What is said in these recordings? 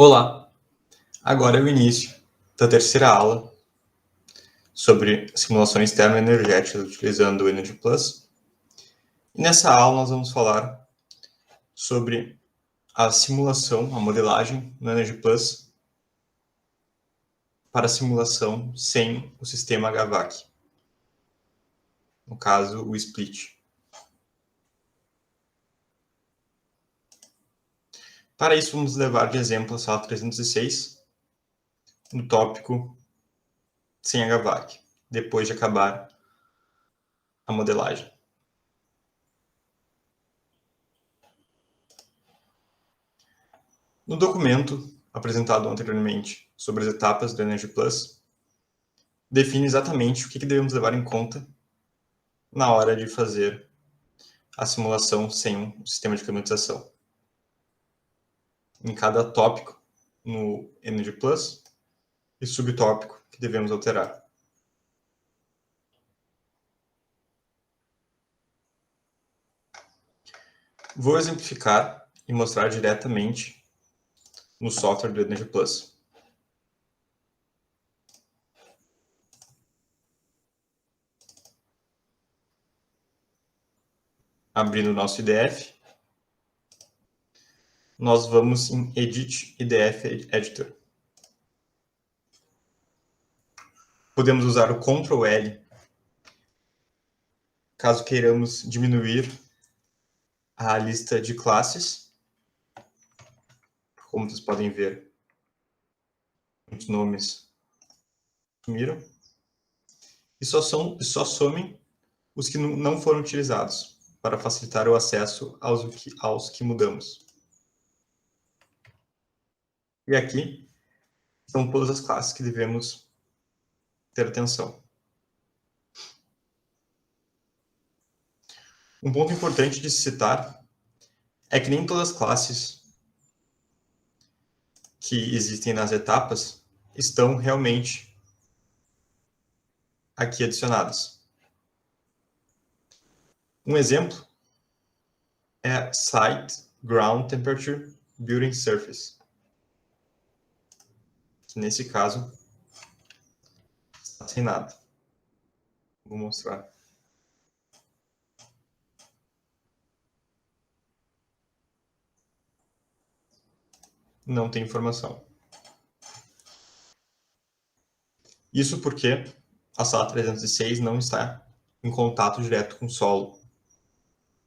Olá! Agora é o início da terceira aula sobre simulações termoenergéticas utilizando o Energy Plus. E nessa aula nós vamos falar sobre a simulação, a modelagem no Energy Plus para simulação sem o sistema HVAC. No caso, o split. Para isso, vamos levar de exemplo a sala 306, no tópico sem HVAC, depois de acabar a modelagem. No documento apresentado anteriormente sobre as etapas do Energy Plus, define exatamente o que devemos levar em conta na hora de fazer a simulação sem um sistema de climatização. Em cada tópico no Energy Plus e subtópico que devemos alterar. Vou exemplificar e mostrar diretamente no software do Energy Plus. Abrindo o nosso IDF, nós vamos em Edit IDF Editor. Podemos usar o Ctrl L caso queiramos diminuir a lista de classes. Como vocês podem ver, os nomes sumiram. E só somem os que não foram utilizados, para facilitar o acesso aos que mudamos. E aqui são todas as classes que devemos ter atenção. Um ponto importante de se citar é que nem todas as classes que existem nas etapas estão realmente aqui adicionadas. Um exemplo é Site Ground Temperature Building Surface, que nesse caso está sem nada. Vou mostrar. Não tem informação. Isso porque a sala 306 não está em contato direto com o solo,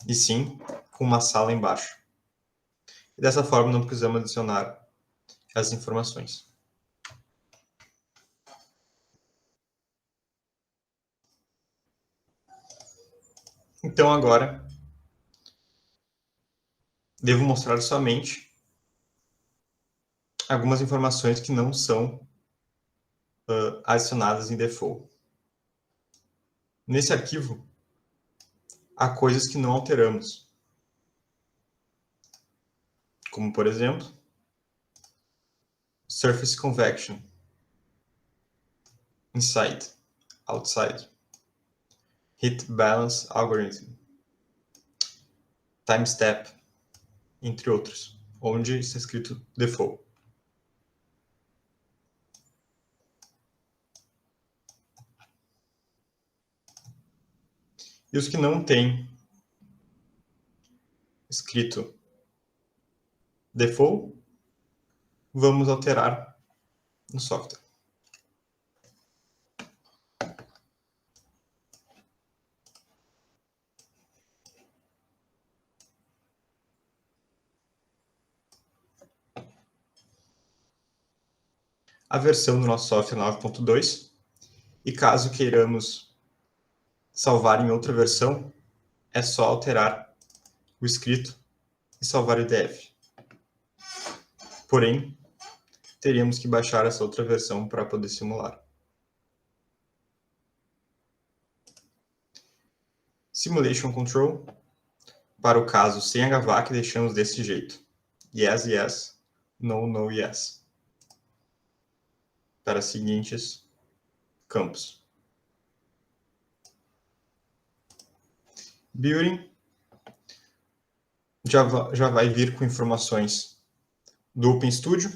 e sim com uma sala embaixo. E dessa forma não precisamos adicionar as informações. Então agora devo mostrar somente algumas informações que não são adicionadas em default. Nesse arquivo, há coisas que não alteramos, como por exemplo, Surface Convection, Inside, Outside, Heat Balance Algorithm, Time Step, entre outros, onde está escrito default. E os que não têm escrito default, vamos alterar no software. A versão do nosso software 9.2, e caso queiramos salvar em outra versão, é só alterar o escrito e salvar o IDF. Porém, teríamos que baixar essa outra versão para poder simular. Simulation Control, para o caso sem HVAC, deixamos desse jeito. Yes, yes, no, no, yes. Para os seguintes campos. Building já vai vir com informações do OpenStudio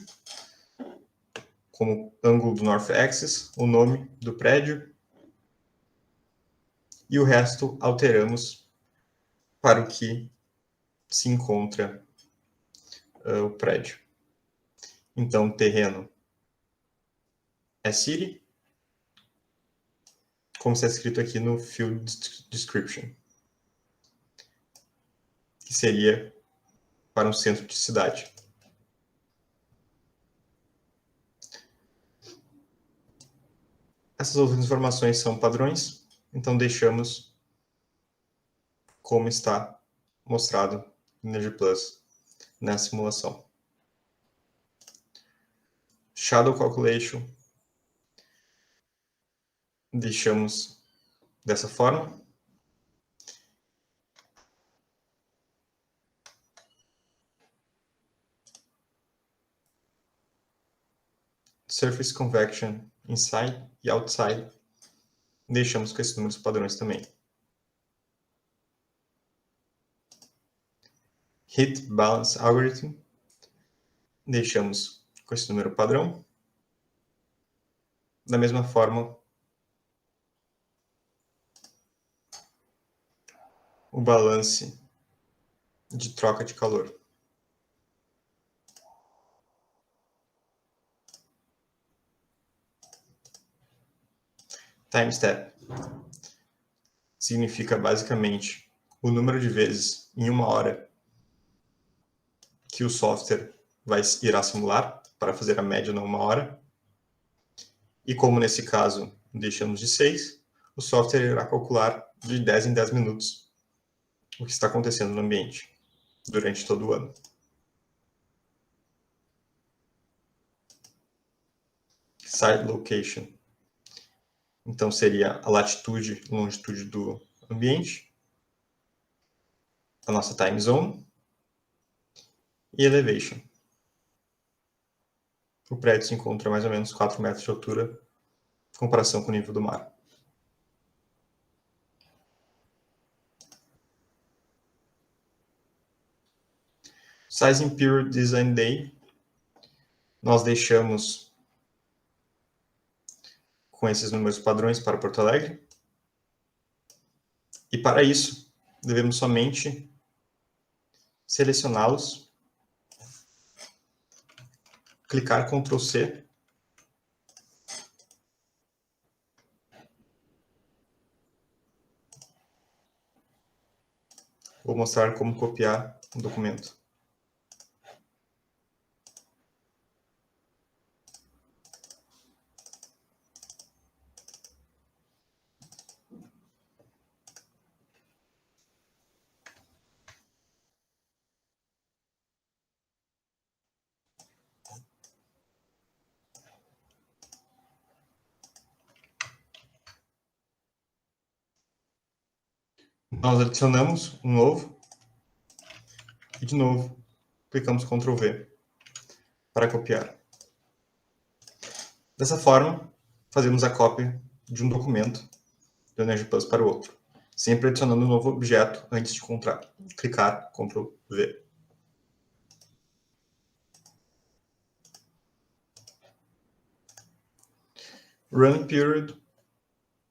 como ângulo do North Axis, o nome do prédio, e o resto alteramos para o que se encontra o prédio. Então, terreno é City, como está escrito aqui no Field Description, que seria para um centro de cidade. Essas outras informações são padrões, então deixamos como está mostrado no Energy Plus nessa simulação. Shadow Calculation, deixamos dessa forma. Surface Convection inside e outside, deixamos com esses números padrões também. Heat Balance Algorithm, deixamos com esse número padrão. Da mesma forma, o balance de troca de calor. Time Step significa basicamente o número de vezes em uma hora que o software irá simular para fazer a média numa hora. E como nesse caso deixamos de 6, o software irá calcular de 10 em 10 minutos o que está acontecendo no ambiente durante todo o ano. Site Location. Então seria a latitude e longitude do ambiente, a nossa time zone e elevation. O prédio se encontra a mais ou menos 4 metros de altura em comparação com o nível do mar. Sizing Period Design Day, nós deixamos com esses números padrões para Porto Alegre. E para isso, devemos somente selecioná-los, clicar Ctrl C, vou mostrar como copiar o documento. Nós adicionamos um novo e, de novo, clicamos Ctrl V para copiar. Dessa forma, fazemos a cópia de um documento do Energy Plus para o outro, sempre adicionando um novo objeto antes de clicar Ctrl V. Running Period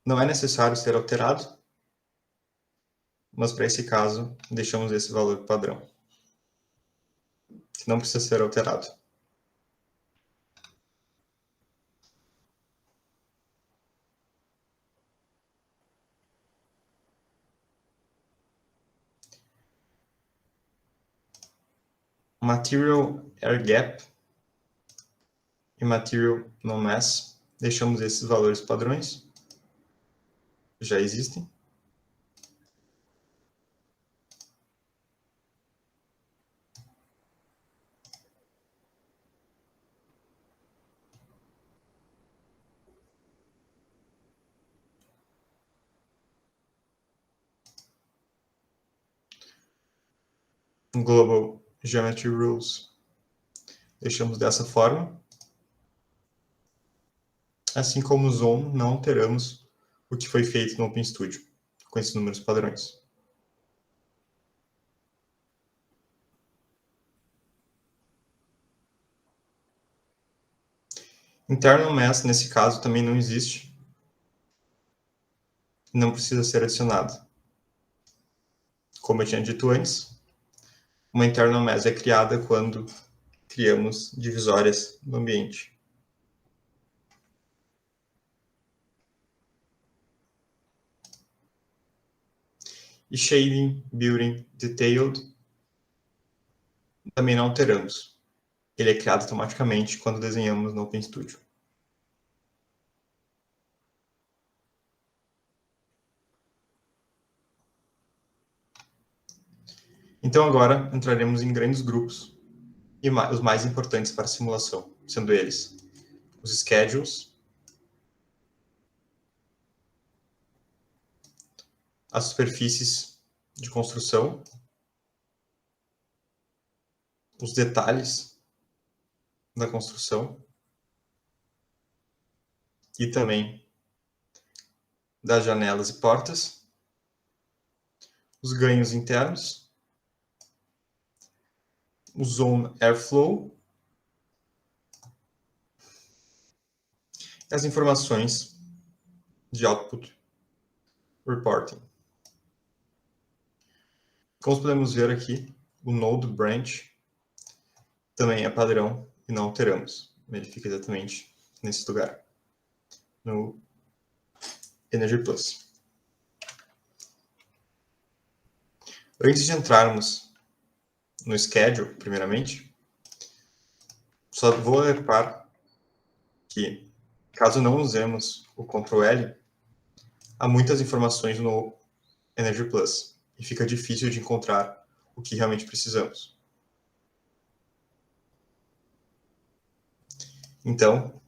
não é necessário ser alterado, mas para esse caso, deixamos esse valor padrão, que não precisa ser alterado. Material Air Gap e Material No Mass, deixamos esses valores padrões, já existem. Global Geometry Rules, deixamos dessa forma. Assim como o Zone, não alteramos o que foi feito no OpenStudio, com esses números padrões. Internal mass, nesse caso, também não existe. Não precisa ser adicionado. Como eu tinha dito antes, uma internal mass é criada quando criamos divisórias no ambiente. E shading, building, detailed, também não alteramos. Ele é criado automaticamente quando desenhamos no OpenStudio. Então agora entraremos em grandes grupos e os mais importantes para a simulação, sendo eles os schedules, as superfícies de construção, os detalhes da construção e também das janelas e portas, os ganhos internos, o zone airflow, e as informações de output reporting. Como podemos ver aqui, o node branch também é padrão e não alteramos. Ele fica exatamente nesse lugar, no Energy Plus. Antes de entrarmos no schedule, primeiramente, só vou alertar que, caso não usemos o Ctrl L, há muitas informações no Energy Plus e fica difícil de encontrar o que realmente precisamos. Então,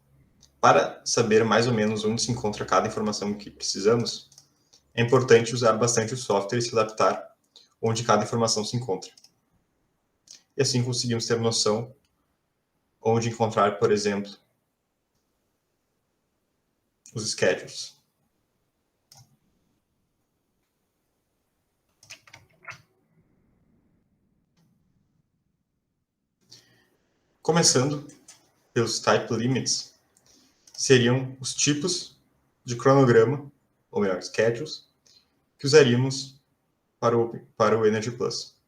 para saber mais ou menos onde se encontra cada informação que precisamos, é importante usar bastante o software e se adaptar onde cada informação se encontra. E assim conseguimos ter noção onde encontrar, por exemplo, os schedules. Começando pelos type limits, seriam os tipos de cronograma, ou melhor, schedules, que usaríamos para o Energy Plus.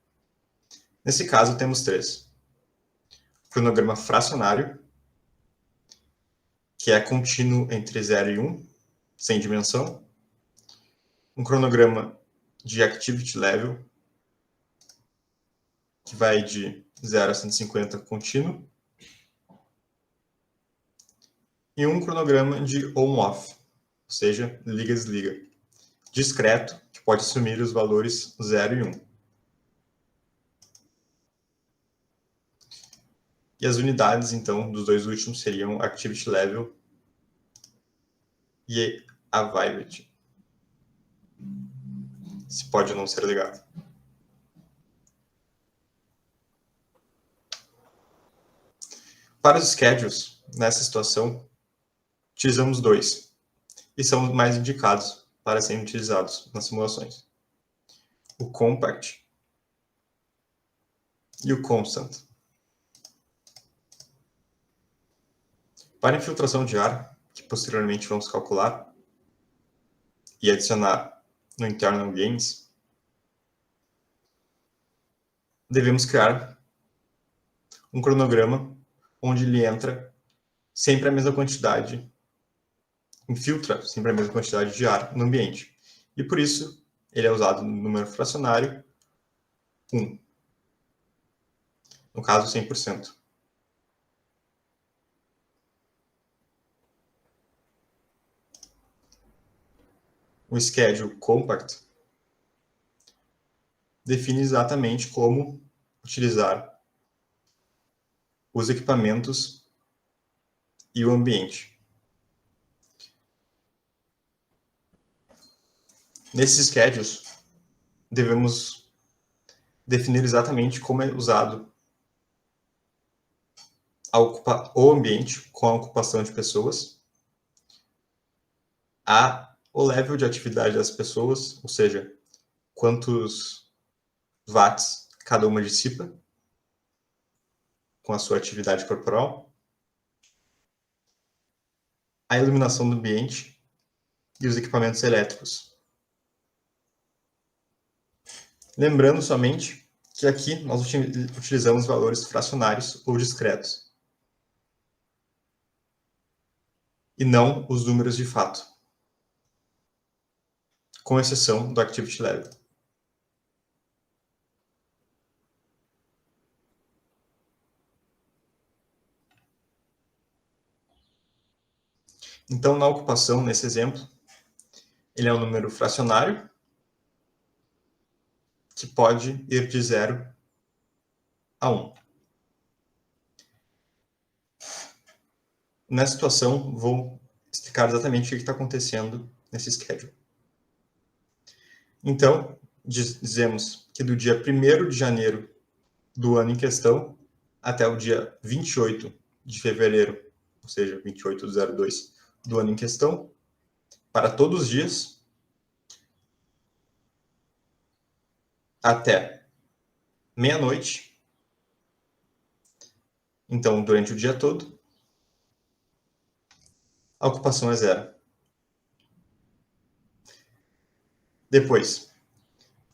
Nesse caso, temos três. O cronograma fracionário, que é contínuo entre 0 e 1, sem dimensão. Um cronograma de activity level, que vai de 0 a 150 contínuo. E um cronograma de on-off, ou seja, liga-desliga, discreto, que pode assumir os valores 0 e 1. E as unidades, então, dos dois últimos seriam activity level e availability. Se pode ou não ser ligado. Para os schedules, nessa situação, utilizamos dois, e são os mais indicados para serem utilizados nas simulações. O compact e o constant. Para infiltração de ar, que posteriormente vamos calcular e adicionar no internal gains, devemos criar um cronograma onde ele entra sempre a mesma quantidade, infiltra sempre a mesma quantidade de ar no ambiente. E por isso, ele é usado no número fracionário 1. No caso, 100%. O schedule compact define exatamente como utilizar os equipamentos e o ambiente. Nesses schedules, devemos definir exatamente como é usado o ambiente com a ocupação de pessoas, o level de atividade das pessoas, ou seja, quantos watts cada uma dissipa com a sua atividade corporal, a iluminação do ambiente e os equipamentos elétricos. Lembrando somente que aqui nós utilizamos valores fracionários ou discretos, e não os números de fato, com exceção do Activity Level. Então, na ocupação, nesse exemplo, ele é um número fracionário, que pode ir de 0 a 1. Nessa situação, vou explicar exatamente o que está acontecendo nesse schedule. Então, dizemos que do dia 1º de janeiro do ano em questão até o dia 28 de fevereiro, ou seja, 28/02 do ano em questão, para todos os dias, até meia-noite, então durante o dia todo, a ocupação é 0. Depois,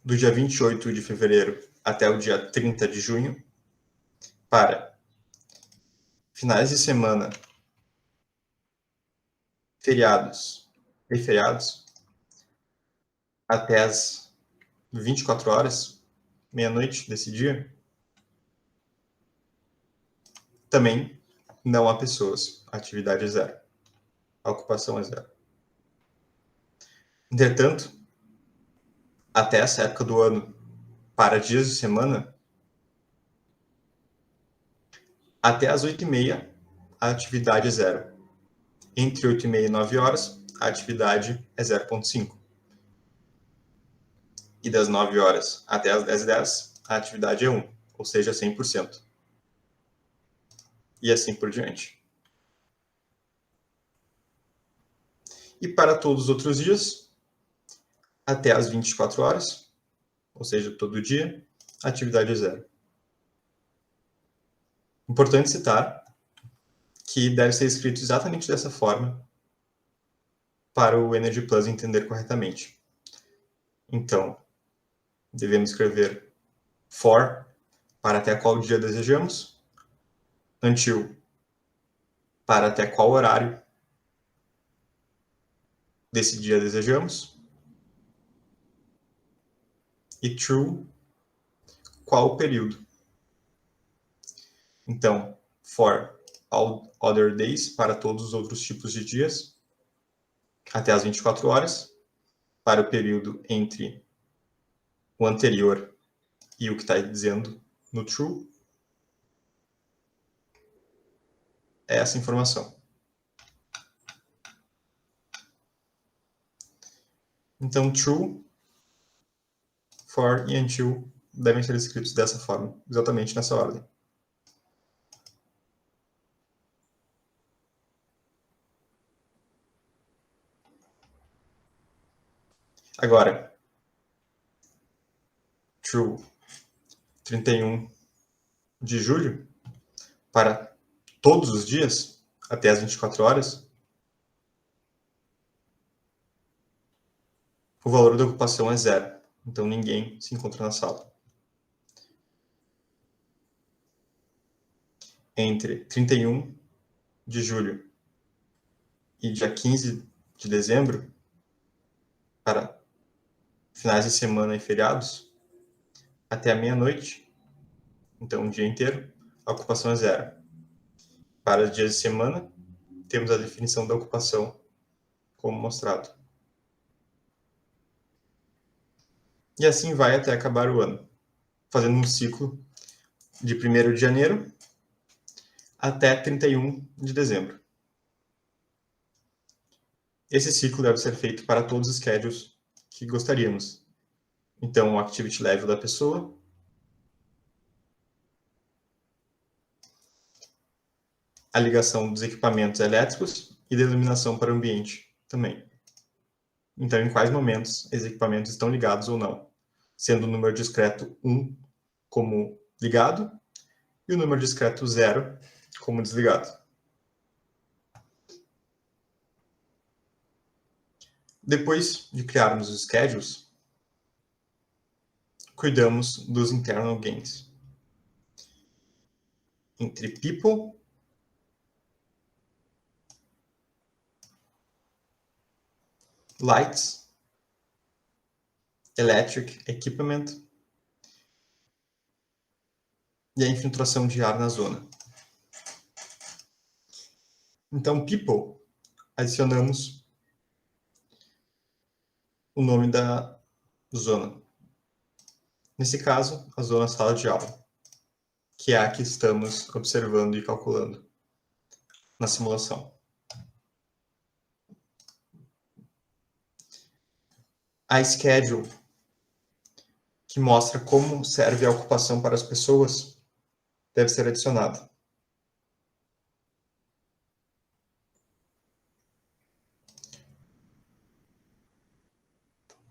do dia 28 de fevereiro até o dia 30 de junho, para finais de semana, feriados e feriados, até as 24 horas, meia-noite desse dia, também não há pessoas. A atividade é 0. A ocupação é 0. Entretanto, até essa época do ano, para dias de semana, até as 8h30, a atividade é 0. Entre 8h30 e 9 horas, a atividade é 0,5. E das 9 horas até as 10h10, a atividade é 1, ou seja, 100%. E assim por diante. E para todos os outros dias, até as 24 horas, ou seja, todo dia, a atividade é 0. Importante citar que deve ser escrito exatamente dessa forma para o Energy Plus entender corretamente. Então, devemos escrever for, para até qual dia desejamos, until, para até qual horário desse dia desejamos, e true, qual o período. Então, for all other days, para todos os outros tipos de dias, até as 24 horas, para o período entre o anterior e o que está dizendo no true, é essa informação. Então, true, for e until devem ser escritos dessa forma, exatamente nessa ordem. Agora, true 31 de julho, para todos os dias, até as 24 horas, o valor da ocupação é 0. Então, ninguém se encontra na sala. Entre 31 de julho e dia 15 de dezembro, para finais de semana e feriados, até a meia-noite, então o dia inteiro, a ocupação é 0. Para os dias de semana, temos a definição da ocupação como mostrado. E assim vai até acabar o ano, fazendo um ciclo de 1º de janeiro até 31 de dezembro. Esse ciclo deve ser feito para todos os schedules que gostaríamos. Então, o activity level da pessoa, a ligação dos equipamentos elétricos e da iluminação para o ambiente também. Então, em quais momentos os equipamentos estão ligados ou não, sendo o número discreto 1 como ligado e o número discreto 0 como desligado. Depois de criarmos os schedules, cuidamos dos internal gains. Entre people, lights, electric equipment e a infiltração de ar na zona. Então, people, adicionamos o nome da zona. Nesse caso, a zona sala de aula, que é a que estamos observando e calculando na simulação. A schedule, que mostra como serve a ocupação para as pessoas, deve ser adicionada.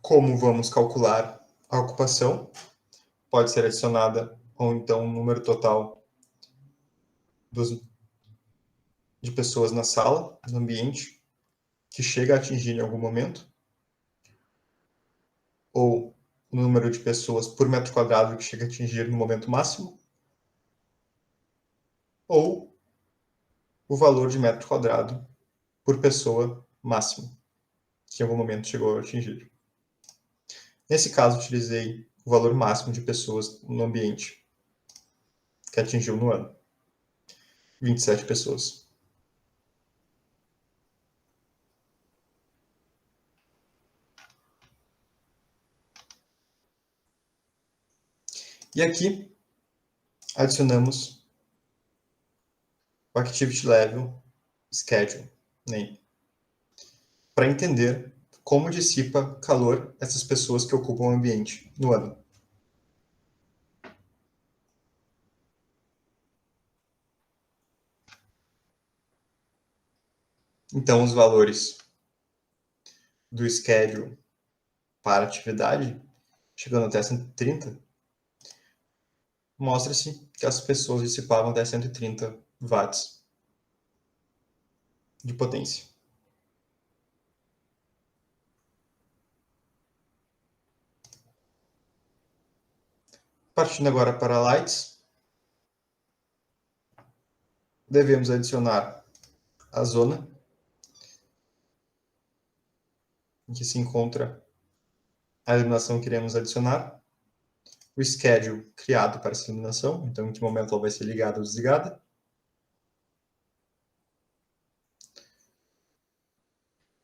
Como vamos calcular a ocupação, pode ser adicionada ou então o número total de pessoas na sala, no ambiente, que chega a atingir em algum momento, ou o número de pessoas por metro quadrado que chega a atingir no momento máximo, ou o valor de metro quadrado por pessoa máximo, que em algum momento chegou a atingir. Nesse caso, utilizei o valor máximo de pessoas no ambiente, que atingiu no ano. 27 pessoas. E aqui, adicionamos o Activity Level Schedule name, para entender como dissipa calor essas pessoas que ocupam o ambiente no ano. Então, os valores do schedule para atividade, chegando até 130, mostra-se que as pessoas dissipavam até 130 watts de potência. Partindo agora para lights, devemos adicionar a zona em que se encontra a iluminação que iremos adicionar, o schedule criado para essa iluminação, então em que momento ela vai ser ligada ou desligada,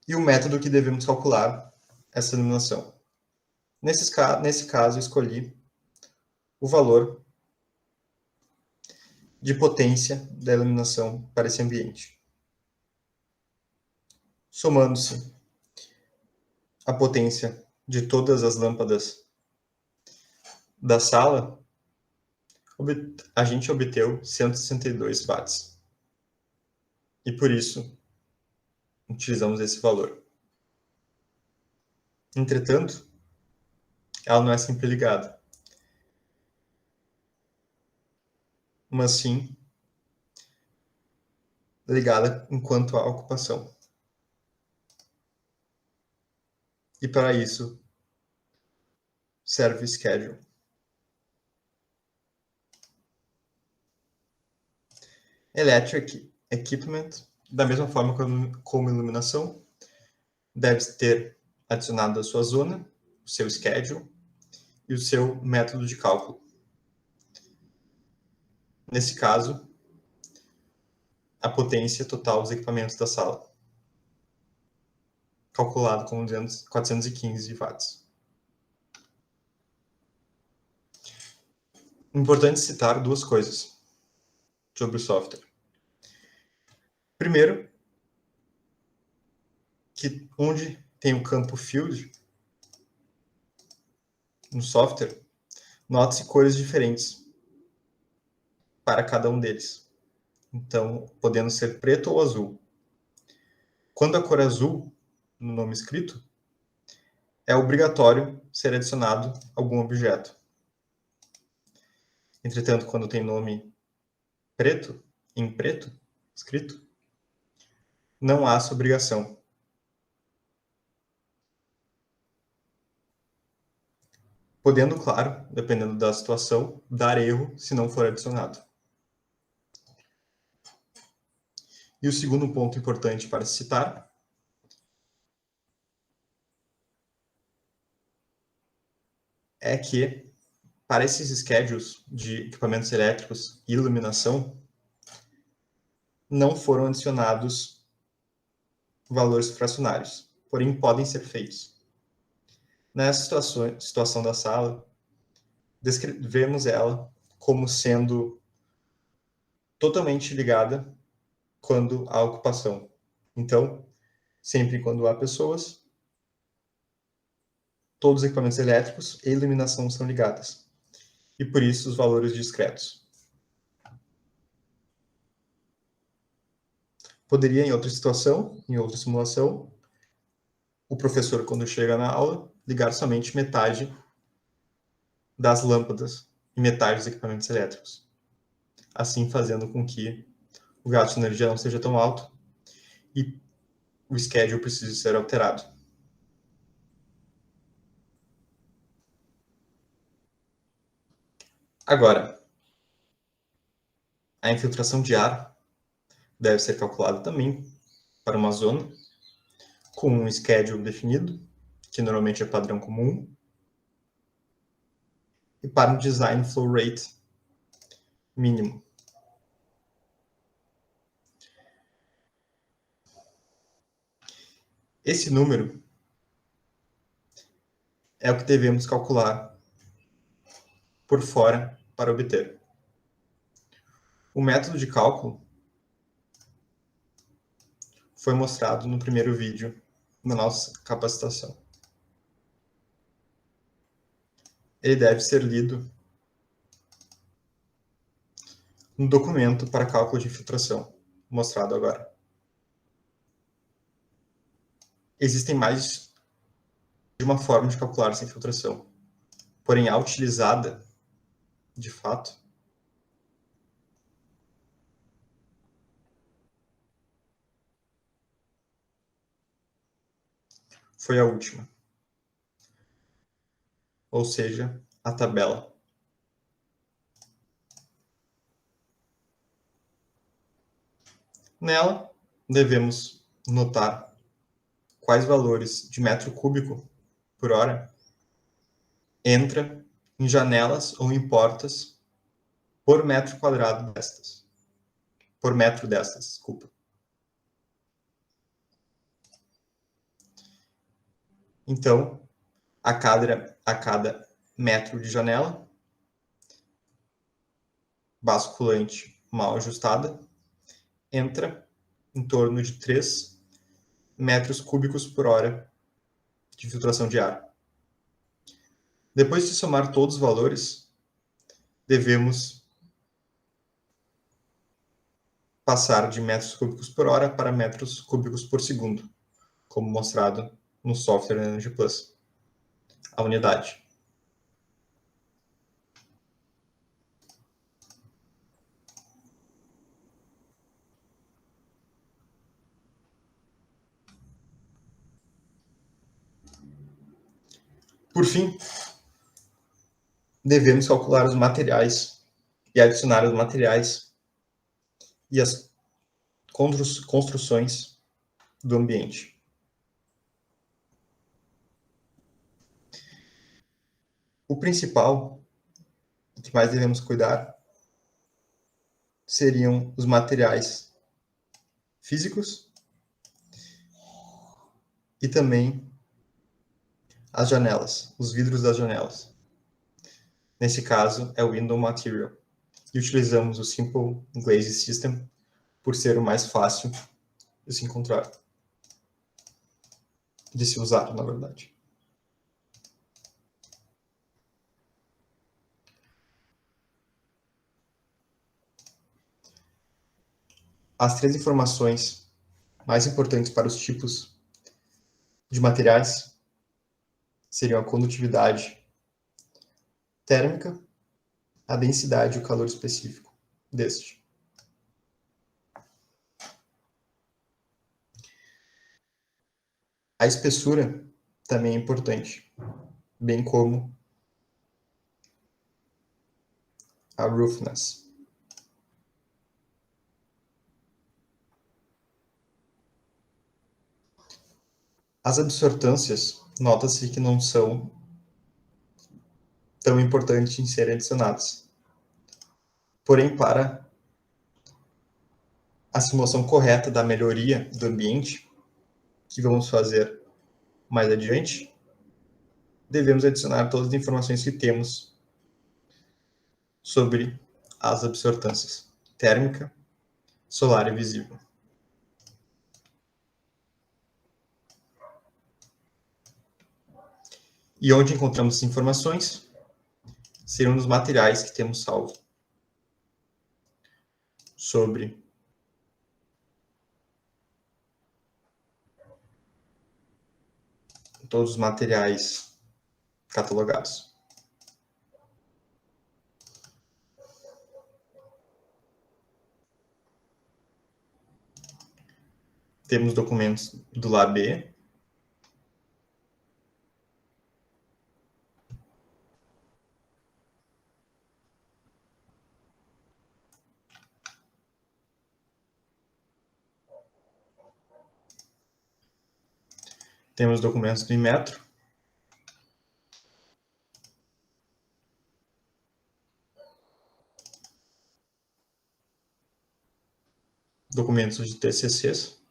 e o método que devemos calcular essa iluminação. Nesse caso, escolhi o valor de potência da iluminação para esse ambiente. Somando-se a potência de todas as lâmpadas da sala, a gente obteve 162 watts. E por isso, utilizamos esse valor. Entretanto, ela não é sempre ligada, mas sim ligada enquanto há ocupação. E para isso, serve o schedule. Electric equipment, da mesma forma como iluminação, deve ter adicionado a sua zona, o seu schedule e o seu método de cálculo. Nesse caso, a potência total dos equipamentos da sala, calculado com 415 watts. Importante citar duas coisas sobre o software. Primeiro, que onde tem o campo field no software, note-se cores diferentes para cada um deles. Então, podendo ser preto ou azul. Quando a cor é azul, no nome escrito, é obrigatório ser adicionado algum objeto. Entretanto, quando tem nome preto, em preto, escrito, não há essa obrigação. podendo, claro, dependendo da situação, dar erro se não for adicionado. E o segundo ponto importante para se citar é que, para esses schedules de equipamentos elétricos e iluminação, não foram adicionados valores fracionários, porém podem ser feitos. Nessa situação da sala, descrevemos ela como sendo totalmente ligada quando há ocupação. Então, sempre quando há pessoas, todos os equipamentos elétricos e iluminação são ligadas. E por isso os valores discretos. Poderia, em outra situação, em outra simulação, o professor, quando chega na aula, ligar somente metade das lâmpadas e metade dos equipamentos elétricos. Assim fazendo com que o gasto de energia não seja tão alto e o schedule precise ser alterado. Agora, a infiltração de ar deve ser calculada também para uma zona com um schedule definido, que normalmente é padrão comum, e para um design flow rate mínimo. Esse número é o que devemos calcular por fora para obter. O método de cálculo foi mostrado no primeiro vídeo na nossa capacitação. Ele deve ser lido no documento para cálculo de infiltração, mostrado agora. Existem mais de uma forma de calcular essa infiltração, porém a utilizada, de fato, foi a última, ou seja, a tabela. Nela, devemos notar quais valores de metro cúbico por hora entra em janelas ou em portas por metro quadrado destas. Por metro destas, desculpa. Então, a cada metro de janela, basculante mal ajustada, entra em torno de 3 metros cúbicos por hora de filtração de ar. Depois de somar todos os valores, devemos passar de metros cúbicos por hora para metros cúbicos por segundo, como mostrado no software Energy Plus, a unidade. Por fim, devemos calcular os materiais e adicionar os materiais e as construções do ambiente. O principal, o que mais devemos cuidar, seriam os materiais físicos e também as janelas, os vidros das janelas. Nesse caso, é o Window Material. E utilizamos o Simple Glaze System por ser o mais fácil de se encontrar. De se usar, na verdade. As 3 informações mais importantes para os tipos de materiais seriam a condutividade térmica, a densidade e o calor específico deste. A espessura também é importante, bem como a roughness. As absortâncias, nota-se que não são tão importantes em serem adicionadas. Porém, para a simulação correta da melhoria do ambiente, que vamos fazer mais adiante, devemos adicionar todas as informações que temos sobre as absortâncias térmica, solar e visível. E onde encontramos essas informações? Seriam nos materiais que temos salvo sobre todos os materiais catalogados. Temos documentos do LabE, temos documentos do Inmetro, documentos de TCCs,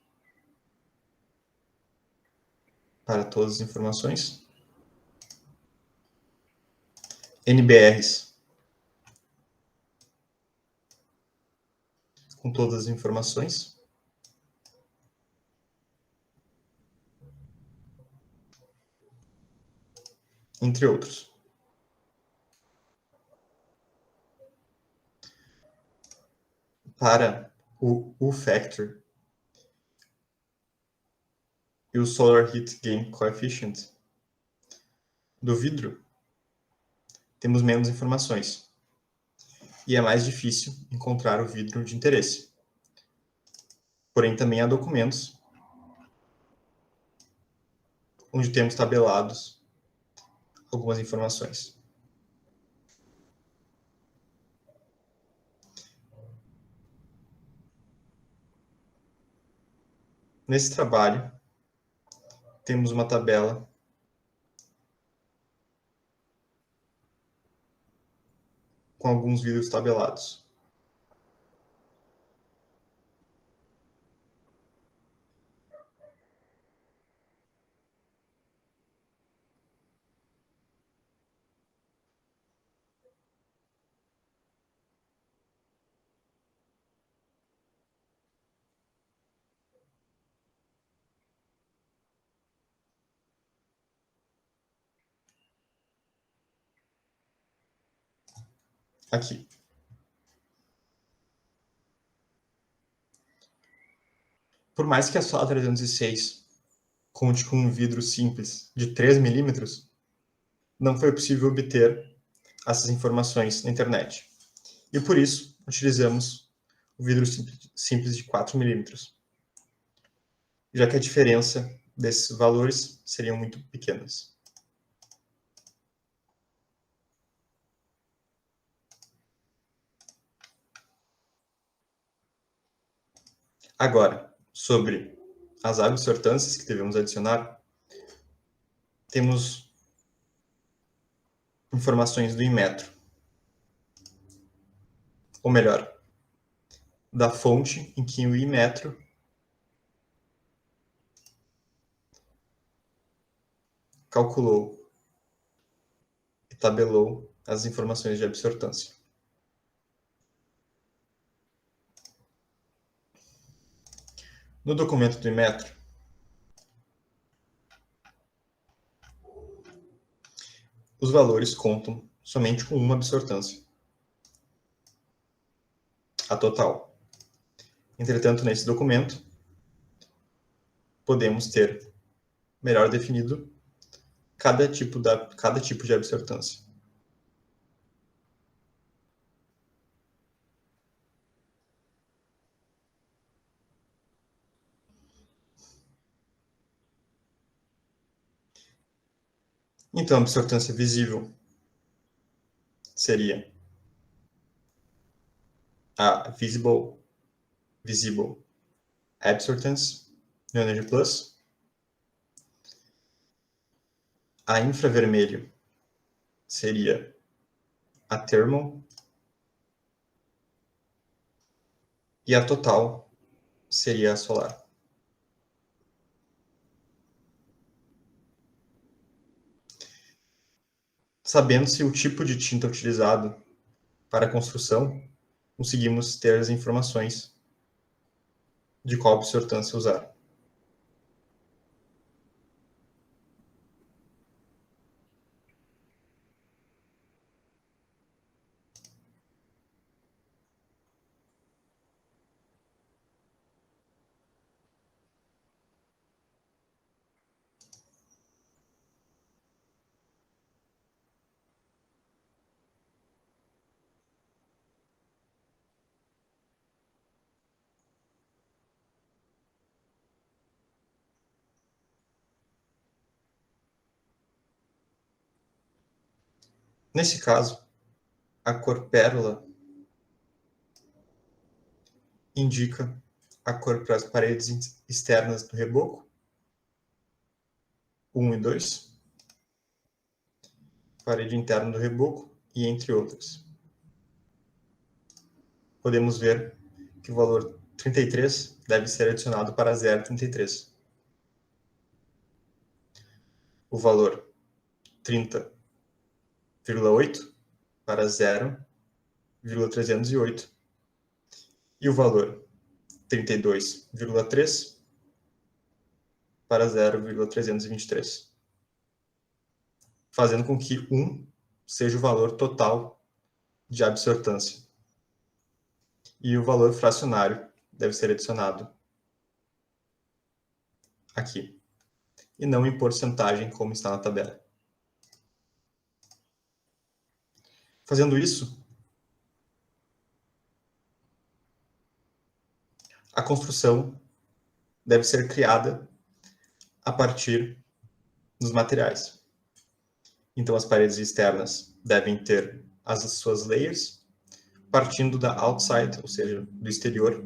para todas as informações, NBRs, com todas as informações, entre outros. Para o U-factor e o Solar Heat Gain Coefficient do vidro, temos menos informações. E é mais difícil encontrar o vidro de interesse. Porém, também há documentos onde temos tabelados algumas informações. Nesse trabalho, temos uma tabela com alguns vidros tabelados. Aqui. Por mais que a sala 306 conte com um vidro simples de 3 milímetros, não foi possível obter essas informações na internet. E por isso, utilizamos o vidro simples de 4 milímetros, já que a diferença desses valores seriam muito pequenas. Agora, sobre as absortâncias que devemos adicionar, temos informações do Inmetro. Ou melhor, da fonte em que o Inmetro calculou e tabelou as informações de absortância. No documento do Inmetro, os valores contam somente com uma absortância, a total. Entretanto, nesse documento, podemos ter melhor definido cada tipo de absortância. Então, a absortância visível seria a visible absorptance no Energy Plus, a infravermelho seria a thermal e a total seria a solar. Sabendo-se o tipo de tinta utilizado para a construção, conseguimos ter as informações de qual absortância usar. Nesse caso, a cor pérola indica a cor para as paredes externas do reboco, 1 e 2, parede interna do reboco e entre outras. Podemos ver que o valor 33 deve ser adicionado para 0,33. O valor 30,8 para 0,308 e o valor 32,3 para 0,323, fazendo com que 1 seja o valor total de absortância. E o valor fracionário deve ser adicionado aqui, e não em porcentagem como está na tabela. Fazendo isso, a construção deve ser criada a partir dos materiais. Então, as paredes externas devem ter as suas layers, partindo da outside, ou seja, do exterior,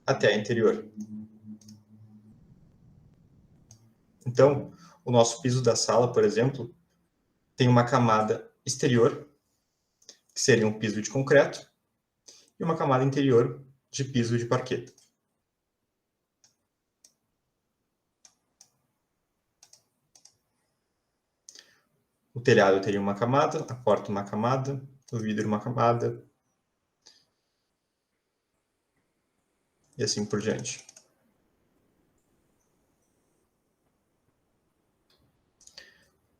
até a interior. Então, o nosso piso da sala, por exemplo, tem uma camada exterior, que seria um piso de concreto, e uma camada interior de piso de parquet. O telhado teria uma camada, a porta uma camada, o vidro uma camada, e assim por diante.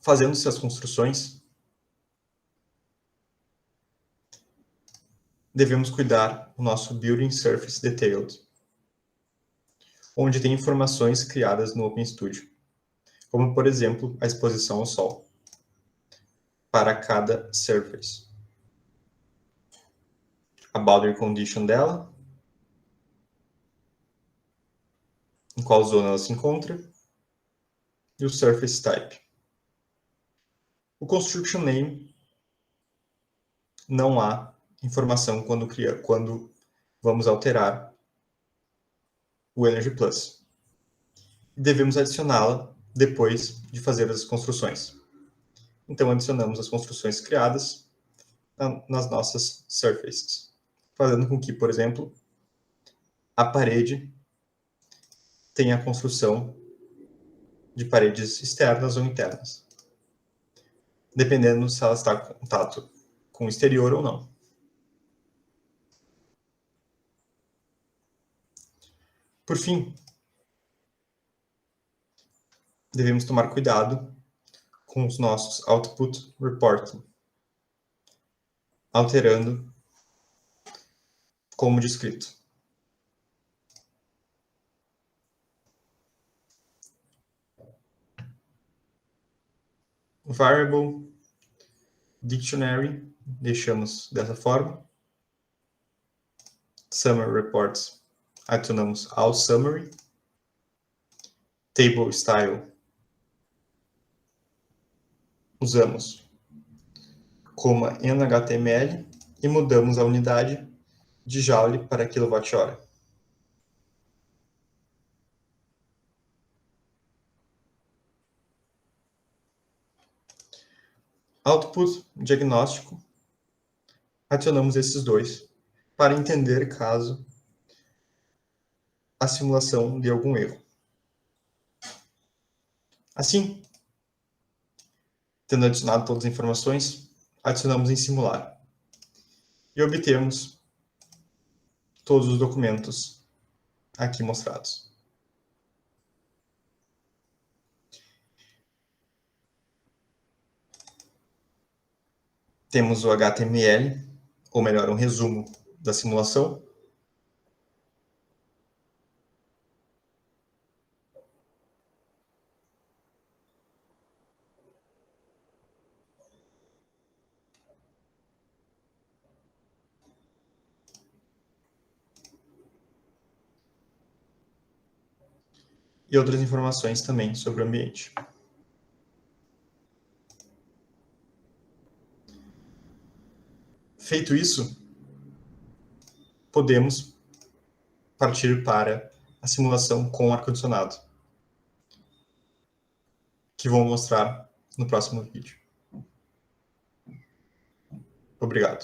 Fazendo-se as construções, devemos cuidar do nosso Building Surface Detailed, onde tem informações criadas no OpenStudio, como, por exemplo, a exposição ao sol, para cada surface. A boundary condition dela, em qual zona ela se encontra, e o surface type. O construction name, não há informação quando vamos alterar o Energy Plus. Devemos adicioná-la depois de fazer as construções. Então, adicionamos as construções criadas nas nossas surfaces, fazendo com que, por exemplo, a parede tenha a construção de paredes externas ou internas, dependendo se ela está em contato com o exterior ou não. Por fim, devemos tomar cuidado com os nossos output reporting, alterando como descrito. Variable dictionary, deixamos dessa forma. Summary reports, adicionamos ao summary. Table style, usamos coma em HTML e mudamos a unidade de Joule para quilowatt-hora. Output diagnóstico. Adicionamos esses dois para entender caso a simulação dê algum erro. Assim, tendo adicionado todas as informações, adicionamos em simular e obtemos todos os documentos aqui mostrados. Temos o HTML, ou melhor, um resumo da simulação. E outras informações também sobre o ambiente. Feito isso, podemos partir para a simulação com ar-condicionado, que vou mostrar no próximo vídeo. Obrigado.